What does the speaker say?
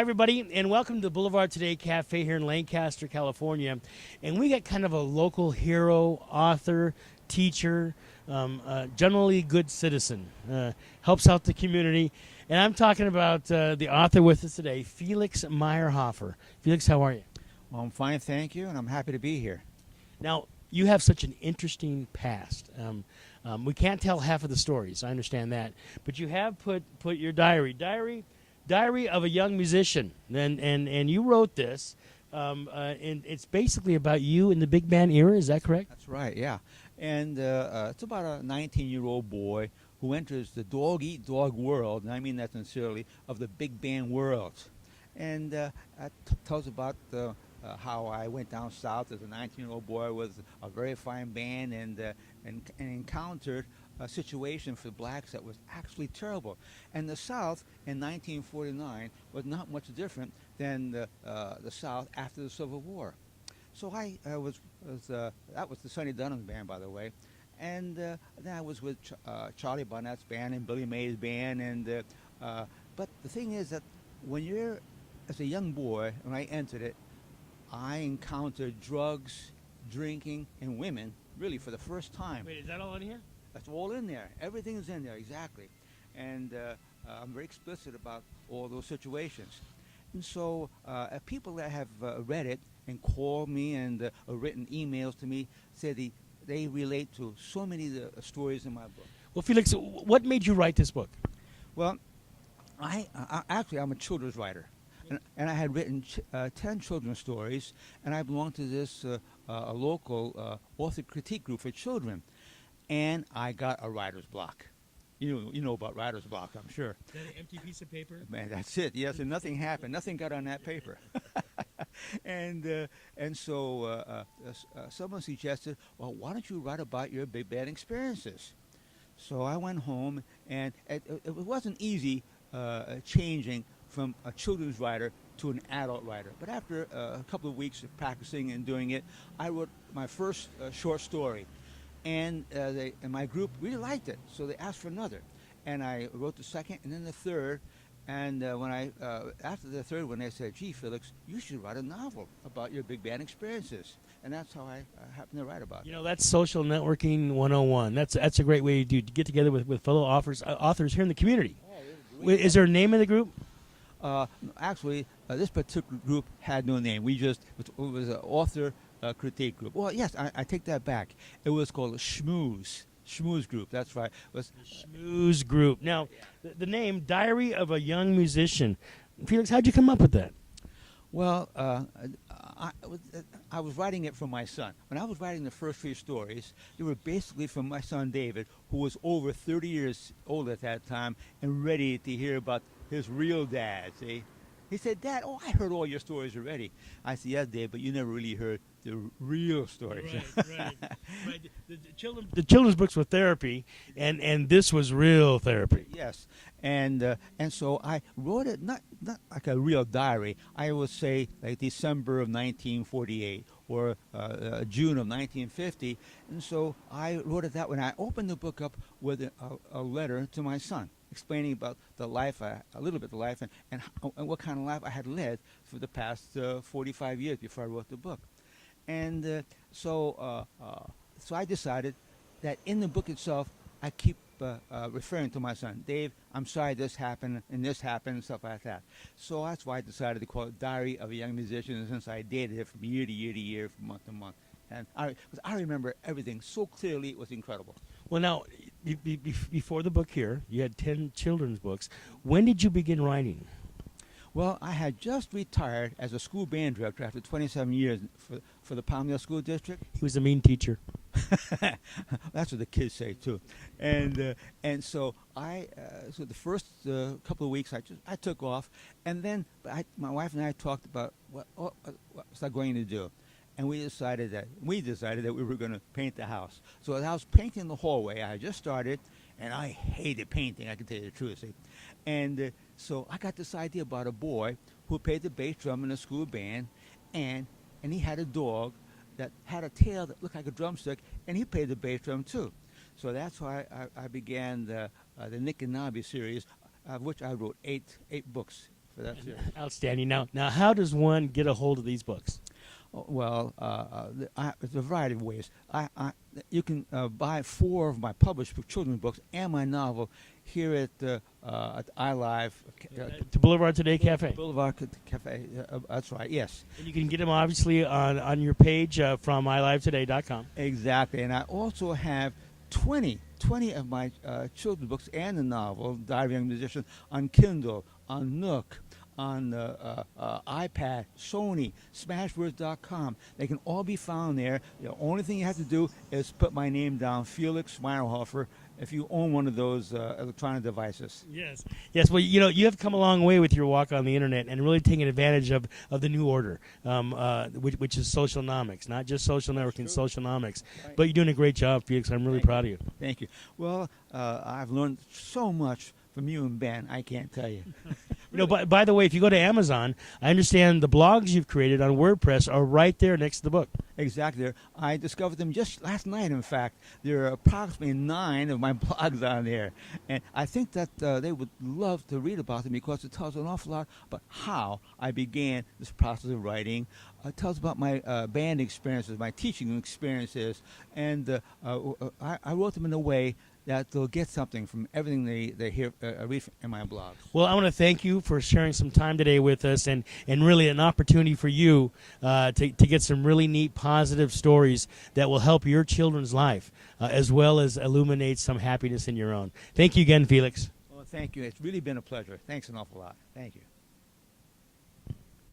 everybody, and welcome to the Boulevard Today Cafe here in Lancaster, California. And we got kind of a local hero, author, teacher, generally good citizen, helps out the community. And I'm talking about the author with us today, Felix Meyerhofer. Felix, how are you? Well, I'm fine, thank you, and I'm happy to be here. Now, you have such an interesting past. We can't tell half of the stories, I understand that. But you have put your diary of a young musician, and you wrote this, and it's basically about you in the big band era. Is that correct? That's right, yeah. And it's about a 19-year-old boy who enters the dog-eat-dog world, and I mean that sincerely, of the big band world. And it tells about how I went down south as a 19-year-old boy with a very fine band and encountered a situation for blacks that was actually terrible. And the South in 1949 was not much different than the South after the Civil War. So that was the Sonny Dunham band, by the way. And then I was with Charlie Barnett's band and Billy May's band. But the thing is that as a young boy, when I entered it, I encountered drugs, drinking, and women really for the first time. Wait, is that all in here? That's all in there. Everything is in there, exactly. And I'm very explicit about all those situations. And so people that have read it and called me and written emails to me say they relate to so many of the stories in my book. Well, Felix, what made you write this book? Well, I'm a children's writer. And I had written 10 children's stories, and I belonged to this a local author critique group for children. And I got a writer's block. You know about writer's block, I'm sure. Is that an empty piece of paper? Man, that's it. Yes, and nothing happened. Nothing got on that paper. and so someone suggested, well, why don't you write about your big band experiences? So I went home, and it wasn't easy changing from a children's writer to an adult writer. But after a couple of weeks of practicing and doing it, I wrote my first short story. And my group really liked it, so they asked for another. And I wrote the second and then the third. And after the third one, they said, gee, Felix, you should write a novel about your big band experiences. And that's how I happened to write about it. You know, that's social networking 101. That's a great way to get together with fellow authors here in the community. Is there a name of the group? Actually, this particular group had no name. It was an author critique group. Well, yes, I take that back. It was called Schmooze Group. That's right. It was Schmooze Group. Now, the name Diary of a Young Musician. Felix, how'd you come up with that? Well, I was writing it for my son. When I was writing the first three stories, they were basically from my son David, who was over 30 years old at that time and ready to hear about his real dad, see? He said, Dad, I heard all your stories already. I said, yes, Dave, but you never really heard the real stories. Right. The children's books were therapy, and this was real therapy. Yes, and so I wrote it not like a real diary. I would say like December of 1948 or June of 1950, and so I wrote it that way. I opened the book up with a letter to my son, explaining about the life, a little bit of the life, and what kind of life I had led for the past 45 years before I wrote the book. And so I decided that in the book itself, I keep referring to my son, Dave, I'm sorry this happened, and stuff like that. So that's why I decided to call it Diary of a Young Musician, since I dated it from year to year to year, from month to month. And I remember everything so clearly, it was incredible. Well, now, before the book here, you had 10 children's books. When did you begin writing? Well, I had just retired as a school band director after 27 years for the Palmdale School District. He was a mean teacher. That's what the kids say too. And so so the first couple of weeks I took off, and then my wife and I talked about what was I going to do. And we decided that we were going to paint the house. So as I was painting the hallway, I had just started, and I hated painting, I can tell you the truth. See? And so I got this idea about a boy who played the bass drum in a school band, and he had a dog that had a tail that looked like a drumstick, and he played the bass drum too. So that's why I began the Nick and Nobby series, of which I wrote eight books for that series. Outstanding. Now, how does one get a hold of these books? Well, there's a variety of ways. You can buy 4 of my published children's books and my novel here at iLive. To Boulevard Today Cafe. Boulevard Cafe. That's right. Yes. And you can get them obviously on your page from ilivetoday.com. Exactly. And I also have 20 of my children's books and the novel, Diary of a Young Musician, on Kindle, on Nook, on iPad, Sony, Smashwords.com. They can all be found there. The only thing you have to do is put my name down, Felix Meyerhofer, if you own one of those electronic devices. Yes. Well, you have come a long way with your walk on the internet and really taking advantage of the new order, which is socialnomics, not just social networking, socialnomics. Right. But you're doing a great job, Felix. I'm really proud of you. Thank you. Well, I've learned so much from you and Ben, I can't tell you. By the way, if you go to Amazon, I understand the blogs you've created on WordPress are right there next to the book. Exactly. I discovered them just last night, in fact. There are approximately 9 of my blogs on there. And I think that they would love to read about them because it tells an awful lot about how I began this process of writing. It tells about my band experiences, my teaching experiences. And I wrote them in a way that they'll get something from everything they hear, read in my blogs. Well, I want to thank you for sharing some time today with us and really an opportunity for you to get some really neat, positive stories that will help your children's life as well as illuminate some happiness in your own. Thank you again, Felix. Well, thank you. It's really been a pleasure. Thanks an awful lot. Thank you.